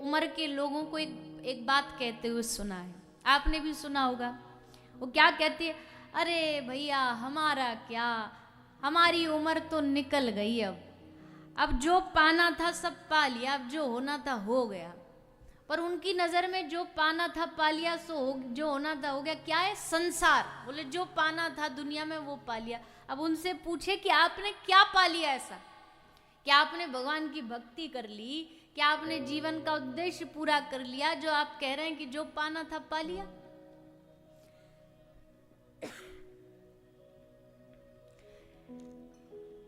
उम्र के लोगों को एक बात कहते हुए सुना है, आपने भी सुना होगा। वो क्या कहती है, अरे भैया हमारा क्या, हमारी उम्र तो निकल गई, अब जो पाना था सब पा लिया, अब जो होना था हो गया। पर उनकी नजर में जो पाना था पा लिया, जो होना था हो गया। क्या है? संसार। बोले जो पाना था दुनिया में वो पा लिया। अब उनसे पूछे कि आपने क्या पा लिया ऐसा? क्या आपने भगवान की भक्ति कर ली? क्या आपने जीवन का उद्देश्य पूरा कर लिया जो आप कह रहे हैं कि जो पाना था पा लिया?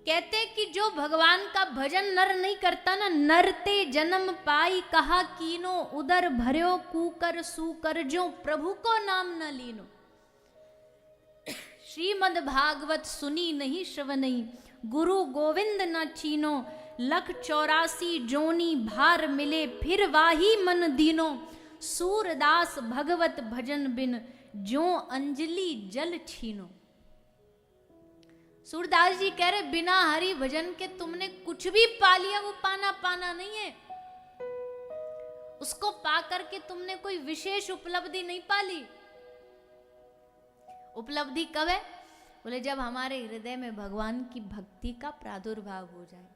कहते कि जो भगवान का भजन नर नहीं करता ना, नरते जन्म पाई कहा कीनो, उदर भर्यो कूकर सूकर जो प्रभु को नाम न लीनो। श्रीमद भागवत सुनी नहीं श्रवनई, गुरु गोविंद न चीनो, लख 84 जोनी भार मिले फिर वाही मन दीनो, सूरदास भगवत भजन बिन जो अंजलि जल छीनो। सूरदास जी कह रहे बिना हरि भजन के तुमने कुछ भी पा लिया वो पाना पाना नहीं है। उसको पाकर के तुमने कोई विशेष उपलब्धि नहीं पाली। उपलब्धि कब है? बोले जब हमारे हृदय में भगवान की भक्ति का प्रादुर्भाव हो जाए।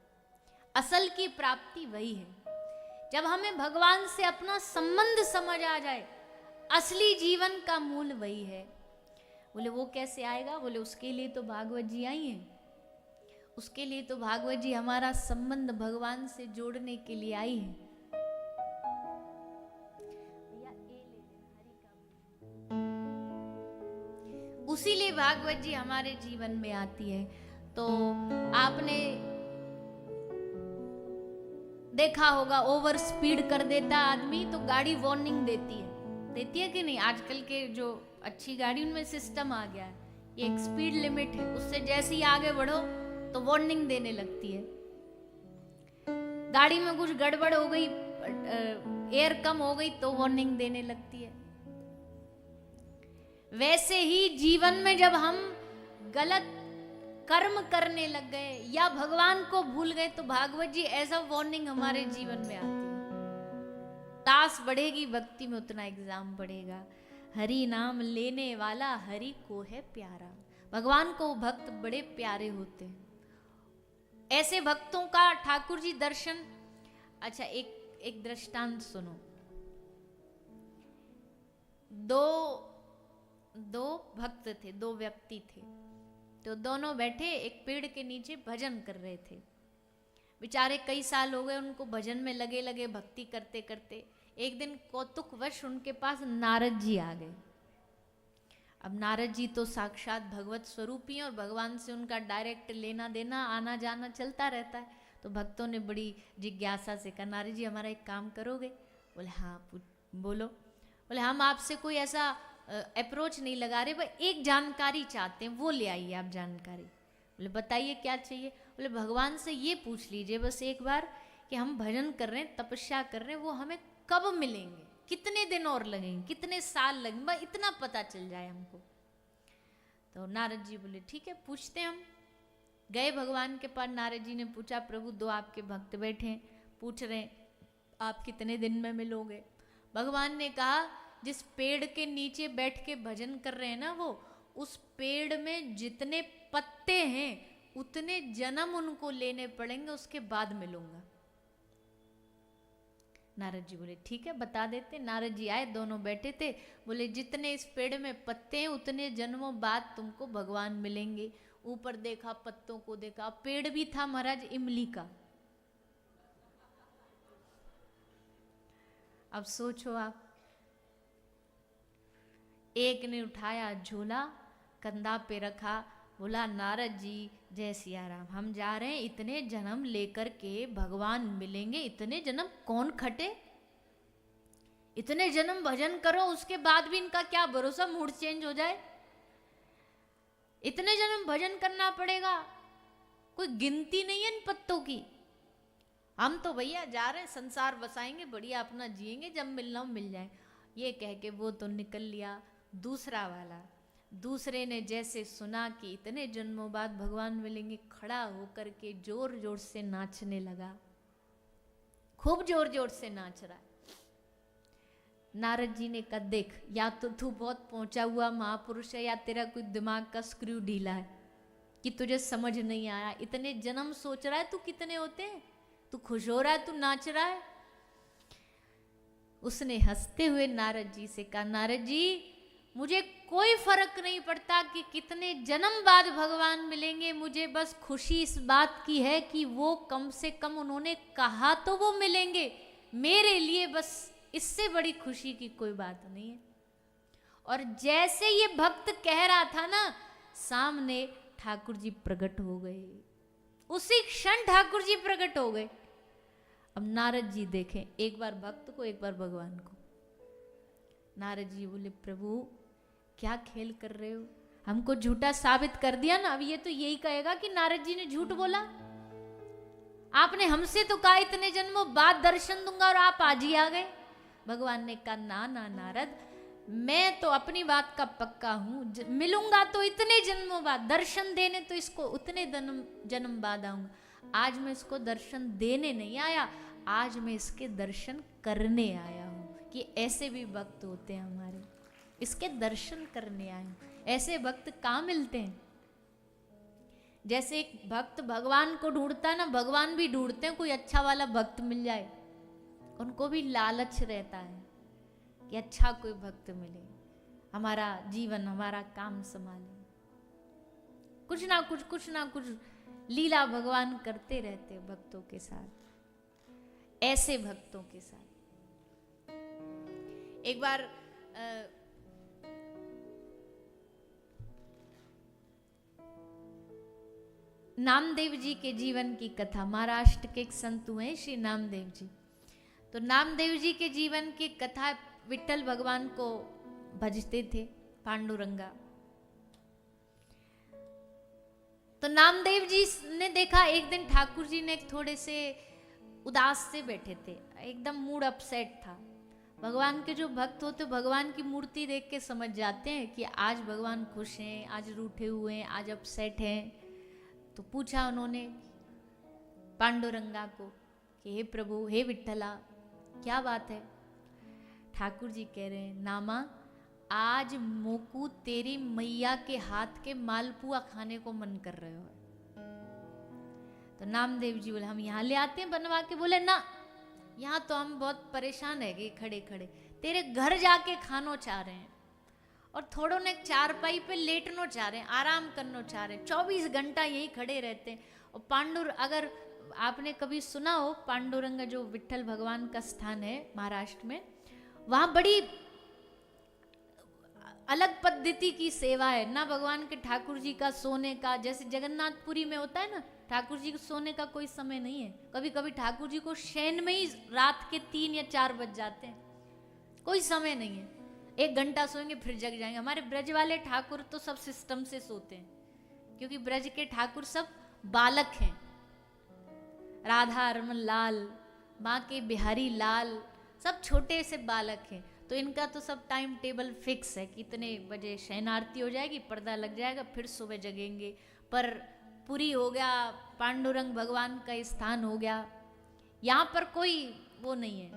असल की प्राप्ति वही है जब हमें भगवान से अपना संबंध समझ आ जाए। असली जीवन का मूल वही है। बोले वो कैसे आएगा? बोले उसके लिए तो भागवत जी आई हैं। उसके लिए तो भागवत जी हमारा संबंध भगवान से जोड़ने के लिए आई है। उसीलिए भागवत जी हमारे जीवन में आती है। तो आपने देखा होगा ओवर स्पीड कर देता आदमी तो गाड़ी वार्निंग देती है कि नहीं? आजकल के जो अच्छी गाड़ी उनमें सिस्टम आ गया है, ये एक स्पीड लिमिट है, उससे जैसे ही आगे बढ़ो तो वार्निंग देने लगती है। गाड़ी में कुछ गड़बड़ हो गई, एयर कम हो गई तो वार्निंग देने लगती है। वैसे ही जीवन में जब हम गलत कर्म करने लग गए या भगवान को भूल गए तो भागवत जी ऐसा वार्निंग हमारे जीवन में आती है। तास बढ़ेगी भक्ति में उतना एग्जाम बढ़ेगा। हरि नाम लेने वाला हरि को है प्यारा। भगवान को भक्त बड़े प्यारे होते हैं। ऐसे भक्तों का ठाकुर जी दर्शन। अच्छा एक दृष्टांत सुनो। दो भक्त थे, दो व्यक्ति थे। तो दोनों बैठे एक पेड़ के नीचे भजन कर रहे थे। बेचारे कई साल हो गए उनको भजन में लगे भक्ति करते करते। एक दिन कौतुकवश उनके पास नारद जी आ गए। अब नारद जी तो साक्षात भगवत स्वरूपी हैं और भगवान से उनका डायरेक्ट लेना देना आना जाना चलता रहता है। तो भक्तों ने बड़ी जिज्ञासा से कहा, नारद जी हमारा एक काम करोगे? बोले हाँ बोलो। बोले हम आपसे कोई ऐसा अप्रोच नहीं लगा रहे, भाई एक जानकारी चाहते हैं, वो ले आइए आप जानकारी। बोले बताइए क्या चाहिए? बोले भगवान से ये पूछ लीजिए बस एक बार कि हम भजन कर रहे हैं, तपस्या कर रहे हैं, वो हमें कब मिलेंगे, कितने दिन और लगेंगे, कितने साल लगेंगे, बस इतना पता चल जाए हमको। तो नारद जी बोले ठीक है पूछते हैं हम। गए भगवान के पास। नारद जी ने पूछा, प्रभु दो आपके भक्त बैठे हैं, पूछ रहे हैं आप कितने दिन में मिलोगे? भगवान ने कहा जिस पेड़ के नीचे बैठ के भजन कर रहे हैं ना, वो उस पेड़ में जितने पत्ते हैं उतने जन्म उनको लेने पड़ेंगे, उसके बाद मिलूंगा। नारद जी बोले ठीक है बता देते। नारद जी आए, दोनों बैठे थे। बोले जितने इस पेड़ में पत्ते हैं उतने जन्मों बाद तुमको भगवान मिलेंगे। ऊपर देखा, पत्तों को देखा, पेड़ भी था महाराज इमली का। अब सोचो आप, एक ने उठाया झोला, कंधा पे रखा, बोला नारद जी जय सिया राम, हम जा रहे हैं, इतने जन्म लेकर के भगवान मिलेंगे, इतने जन्म कौन खटे, इतने जन्म भजन करो उसके बाद भी इनका क्या भरोसा, मूड चेंज हो जाए, इतने जन्म भजन करना पड़ेगा, कोई गिनती नहीं है इन पत्तों की। हम तो भैया जा रहे हैं, संसार बसाएंगे, बढ़िया अपना जिएंगे, जब मिलना हो मिल जाए। ये कह के वो तो निकल लिया। दूसरा वाला, दूसरे ने जैसे सुना कि इतने जन्मों बाद भगवान मिलेंगे, खड़ा होकर के जोर जोर से नाचने लगा, खूब जोर जोर से नाच रहा है। नारद जी ने कहा, देख या तो तू बहुत पहुंचा हुआ महापुरुष है या तेरा कोई दिमाग का स्क्रू ढीला है कि तुझे समझ नहीं आया। इतने जन्म सोच रहा है तू कितने होते हैं, तू खुश हो रहा है, तू नाच रहा है। उसने हंसते हुए नारद जी से कहा, नारद जी मुझे कोई फर्क नहीं पड़ता कि कितने जन्म बाद भगवान मिलेंगे, मुझे बस खुशी इस बात की है कि वो कम से कम उन्होंने कहा तो वो मिलेंगे, मेरे लिए बस इससे बड़ी खुशी की कोई बात नहीं है। और जैसे ये भक्त कह रहा था ना, सामने ठाकुर जी प्रकट हो गए, उसी क्षण ठाकुर जी प्रकट हो गए। अब नारद जी देखें, एक बार भक्त को एक बार भगवान को। नारद जी बोले, प्रभु क्या खेल कर रहे हो, हमको झूठा साबित कर दिया ना। अब ये तो यही कहेगा कि नारद जी ने झूठ बोला, आपने हमसे तो कहा इतने जन्मों बाद दर्शन दूंगा और आप आज ही आ गए। भगवान ने कहा, ना ना नारद, मैं तो अपनी बात का पक्का हूं, मिलूंगा तो इतने जन्मों बाद, दर्शन देने तो इसको उतने जन्म बाद आऊंगा। आज मैं इसको दर्शन देने नहीं आया, आज मैं इसके दर्शन करने आया हूं कि ऐसे भी भक्त होते हैं हमारे, इसके दर्शन करने आए हूं। ऐसे भक्त कहाँ मिलते हैं? जैसे एक भक्त भगवान को ढूंढता है ना, भगवान भी ढूंढते हैं कोई अच्छा वाला भक्त मिल जाए। उनको भी लालच रहता है कि अच्छा कोई भक्त मिले, हमारा जीवन हमारा काम संभाले। कुछ ना कुछ लीला भगवान करते रहते भक्तों के साथ, ऐसे भक्तों के साथ। एक बार नामदेव जी के जीवन की कथा, महाराष्ट्र के एक संत हुए श्री नामदेव जी। तो नामदेव जी के जीवन की कथा, विट्ठल भगवान को भजते थे, पांडुरंगा। तो नामदेव जी ने देखा एक दिन ठाकुर जी ने थोड़े से उदास से बैठे थे, एकदम मूड अपसेट था। भगवान के जो भक्त होते भगवान की मूर्ति देख के समझ जाते हैं कि आज भगवान खुश हैं, आज रूठे हुए हैं, आज अपसेट हैं। तो पूछा उन्होंने पांडुरंगा को कि हे प्रभु, हे विट्ठला, क्या बात है? ठाकुर जी कह रहे हैं, नामा आज मोकू तेरी मैया के हाथ के मालपुआ खाने को मन कर रहे हो। तो नामदेव जी बोले, हम यहाँ ले आते हैं बनवा के। बोले ना, यहाँ तो हम बहुत परेशान है कि खड़े खड़े, तेरे घर जाके खानो चाह रहे हैं और थोड़ों ने चारपाई पे लेटनो चाह रहे हैं, आराम करनो चाह रहे हैं, 24 घंटा यही खड़े रहते हैं। और अगर आपने कभी सुना हो, पांडुरंग जो विट्ठल भगवान का स्थान है महाराष्ट्र में, वहां बड़ी अलग पद्धति की सेवा है ना। भगवान के ठाकुर जी का सोने का, जैसे जगन्नाथपुरी में होता है ना, ठाकुर जी को सोने का कोई समय नहीं है। कभी कभी ठाकुर जी को शयन में ही रात के 3 या 4 बज जाते हैं, कोई समय नहीं है। 1 घंटा सोएंगे फिर जग जाएंगे। हमारे ब्रज वाले ठाकुर तो सब सिस्टम से सोते हैं, क्योंकि ब्रज के ठाकुर सब बालक हैं। राधा रमन लाल, माँ के बिहारी लाल, सब छोटे से बालक हैं। तो इनका तो सब टाइम टेबल फिक्स है कि इतने बजे शयन आरती हो जाएगी, पर्दा लग जाएगा, फिर सुबह जगेंगे। पर पुरी हो गया, पांडुरंग भगवान का स्थान हो गया, यहाँ पर कोई वो नहीं है।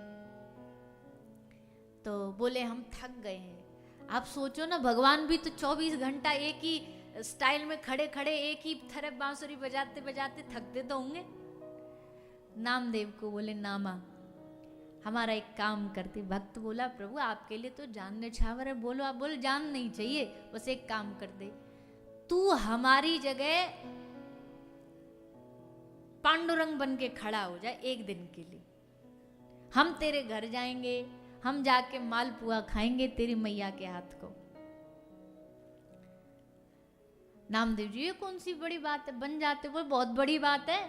तो बोले हम थक गए हैं। आप सोचो ना, भगवान भी तो 24 घंटा एक ही स्टाइल में खड़े खड़े एक ही तरह बांसुरी बजाते बजाते थकते तो होंगे। नामदेव को बोले, नामा हमारा एक काम करते। भक्त बोला, प्रभु आपके लिए तो जान न्यौछावर है। बोलो आप। बोले, जान नहीं चाहिए, बस एक काम कर दे, तू हमारी जगह पांडुरंग बन के खड़ा हो जाए एक दिन के लिए। हम तेरे घर जाएंगे, हम जाके मालपुआ खाएंगे तेरी मैया के हाथ को। नामदेव जी, ये कौन सी बड़ी बात है, बन जाते। वो बहुत बड़ी बात है।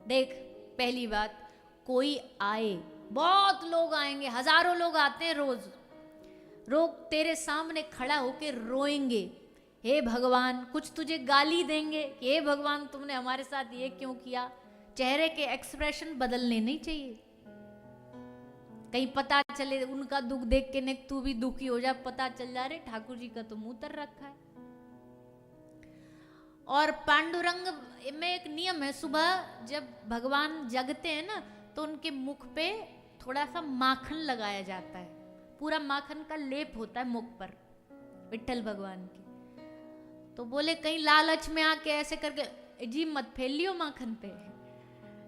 देख, पहली बात, कोई आए, बहुत लोग आएंगे, हजारों लोग आते हैं रोज, तेरे सामने खड़ा होके रोएंगे, हे भगवान, कुछ तुझे गाली देंगे कि हे भगवान तुमने हमारे साथ ये क्यों किया। चेहरे के एक्सप्रेशन बदलने नहीं चाहिए, कहीं पता चले उनका दुख देख के नहीं तू भी दुखी हो जा, पता चल जा रहे ठाकुर जी का तो मुंह तर रखा है। और पांडुरंग में एक नियम है, सुबह जब भगवान जगते हैं ना, तो उनके मुख पे थोड़ा सा माखन लगाया जाता है। पूरा माखन का लेप होता है मुख पर विट्ठल भगवान के। तो बोले कहीं लालच में आके ऐसे करके जी मत फेल लियो माखन पे,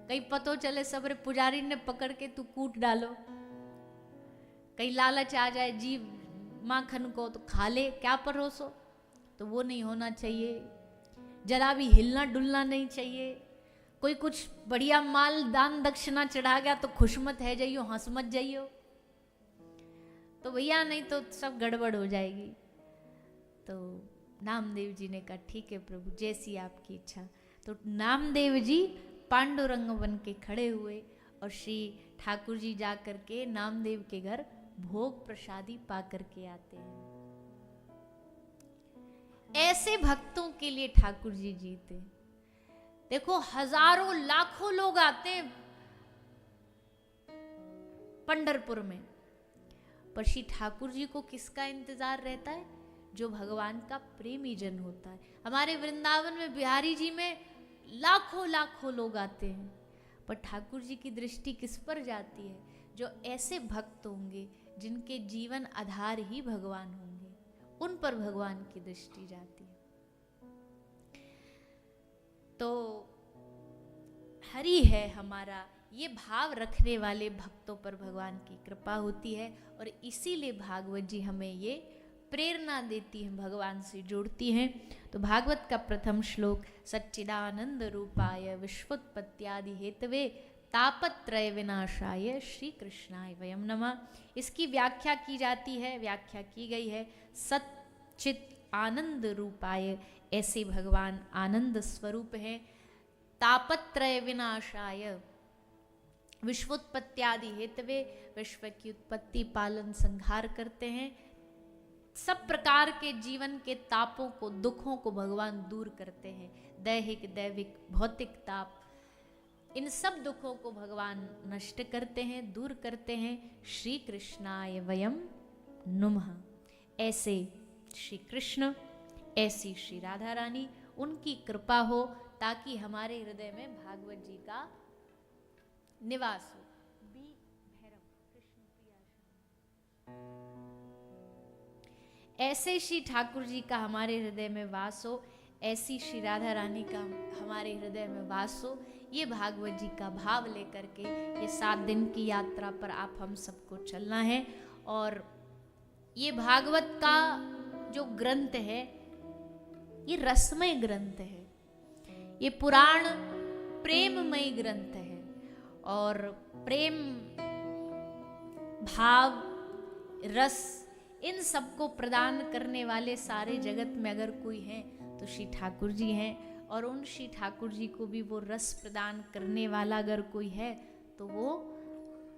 कहीं पतो चले सबरे पुजारी ने पकड़ के तू कूट डालो, कहीं लालच आ जाए जी माखन को तो खा ले, क्या परोसो। तो वो नहीं होना चाहिए, जरा भी हिलना डुलना नहीं चाहिए। कोई कुछ बढ़िया माल दान दक्षिणा चढ़ा गया तो खुश मत है जाइयो, हंस मत जाइयो, तो भैया नहीं तो सब गड़बड़ हो जाएगी। तो नामदेव जी ने कहा ठीक है प्रभु, जैसी आपकी इच्छा। तो नामदेव जी पांडुरंग बन के खड़े हुए और श्री ठाकुर जी जा करके नामदेव के घर भोग प्रसादी पा करके आते हैं। ऐसे भक्तों के लिए ठाकुर जी जीते। देखो हजारों लाखों लोग आते हैं पंढरपुर में, पर श्री ठाकुर जी को किसका इंतजार रहता है? जो भगवान का प्रेमी जन होता है। हमारे वृंदावन में बिहारी जी में लाखों लाखों लोग आते हैं, पर ठाकुर जी की दृष्टि किस पर जाती है? जो ऐसे भक्त होंगे जिनके जीवन आधार ही भगवान होंगे, उन पर भगवान की दृष्टि जाती है। तो हरि है हमारा, ये भाव रखने वाले भक्तों पर भगवान की कृपा होती है। और इसीलिए भागवत जी हमें ये प्रेरणा देती है, भगवान से जोड़ती हैं। तो भागवत का प्रथम श्लोक सच्चिदानंद रूपाय विश्वोत्पत्त्यादि हेतवे तापत्रय विनाशाय श्री कृष्णाय वयम नमः। इसकी व्याख्या की जाती है, व्याख्या की गई है सच्चित आनंद रूपाय, ऐसे भगवान आनंद स्वरूप हैं। तापत्रय विनाशाय, विश्वोत्पत्त्यादि हेतवे, विश्व की उत्पत्ति पालन संहार करते हैं। सब प्रकार के जीवन के तापों को, दुखों को भगवान दूर करते हैं। दैहिक दैविक भौतिक ताप, इन सब दुखों को भगवान नष्ट करते हैं, दूर करते हैं। श्री कृष्णाय वयम नुमः। ऐसे श्री कृष्ण, ऐसी श्री राधा रानी, उनकी कृपा हो ताकि हमारे हृदय में भागवत जी का निवास हो। ऐसे श्री ठाकुर जी का हमारे हृदय में वास हो, ऐसी श्री राधा रानी का हमारे हृदय में वास हो। ये भागवत जी का भाव लेकर के ये 7 दिन की यात्रा पर आप हम सबको चलना है। और ये भागवत का जो ग्रंथ है ये रसमय ग्रंथ है, ये पुराण प्रेममय ग्रंथ है। और प्रेम, भाव, रस, इन सबको प्रदान करने वाले सारे जगत में अगर कोई है तो श्री ठाकुर जी हैं। और उन श्री ठाकुर जी को भी वो रस प्रदान करने वाला अगर कोई है तो वो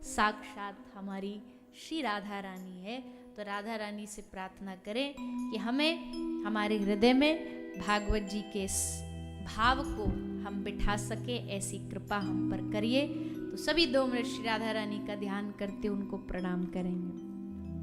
साक्षात हमारी श्री राधा रानी है। तो राधा रानी से प्रार्थना करें कि हमें हमारे हृदय में भागवत जी के भाव को हम बिठा सके, ऐसी कृपा हम पर करिए। तो सभी 2 मिनट श्री राधा रानी का ध्यान करते उनको प्रणाम करेंगे।